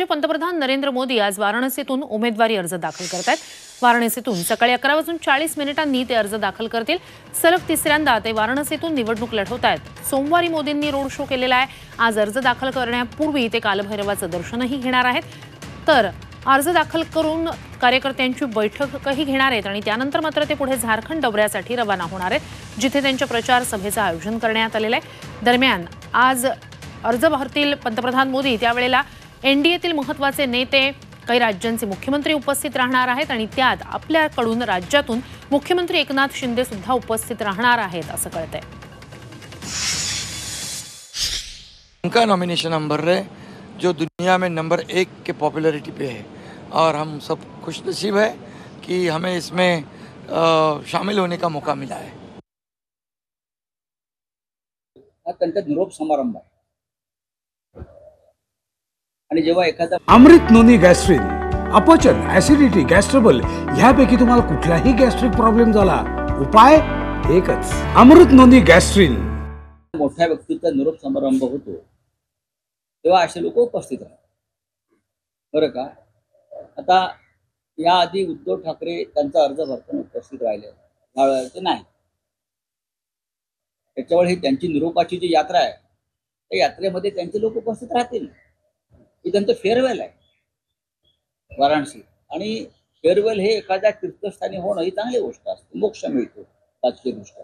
पंतप्रधान नरेंद्र मोदी आज वाराणसीतून उमेदवारी अर्ज दाखल करतायत। वाराणसीतून सकाळी 11:40 ते अर्ज दाखल करतील। सलग तिसऱ्यांदा ते वाराणसीतून निवडणूक लढवतायत। सोमवारी मोदींनी रोड शो केलेला आहे। आज अर्ज दाखल करण्यापूर्वी ते कालभैरवाचं दर्शनही घेणार आहेत। तर अर्ज दाखल करून कार्यकर्त्यांची बैठकही घेणार आहेत आणि त्यानंतर मात्र ते पुढे झारखंड दौऱ्यासाठी रवाना होणार आहेत, जिथे त्यांच्या प्रचार सभेचं आयोजन करण्यात आलेलं आहे। दरम्यान आज अर्ज भरतील पंतप्रधान मोदी, त्यावेळेला एनडीएतील महत्त्वाचे नेते, काही राज्यांचे मुख्यमंत्री उपस्थित राहणार आहेत आणि त्यात आपल्याकडून राज्यातून मुख्यमंत्री एकनाथ शिंदे सुद्धा उपस्थित राहणार आहेत असं कळतंय। उनका नॉमिनेशन हम भर रहे जो दुनिया में नंबर 1 के पॉपुलैरिटी पे है और हम सब खुशनसीब है कि हमें इसमें शामिल होने का मौका मिला है। त्यांचा निरोप समारंभ आहे आणि जेव्हा एखादा अमृत नोनी गॅस्ट्रिन, अपचन, ऍसिडिटी, गॅस्ट्रबल ह्यापैकी तुम्हाला कुठलाही गॅस्ट्रिक प्रॉब्लेम झाला, उपाय एकच, अमृत नोनी गॅस्ट्रिन। मोठ्या व्यक्तीचा निरोप समारंभ होतो तेव्हा असे लोक उपस्थित राहतात, बरं का। आता याआधी उद्धव ठाकरे त्यांचा अर्ज भरताना उपस्थित राहिले, यावेळेला ते नाही। त्याच्यावर ही त्यांची निरोपाची जी यात्रा आहे त्या यात्रेमध्ये त्यांचे लोक उपस्थित राहतील। ही त्यांचं फेअरवेल आहे वाराणसी, आणि फेअरवेल हे एखाद्या तीर्थस्थानी होणं ही चांगली गोष्ट असते, मोक्ष मिळतो राजकीय दृष्ट्या।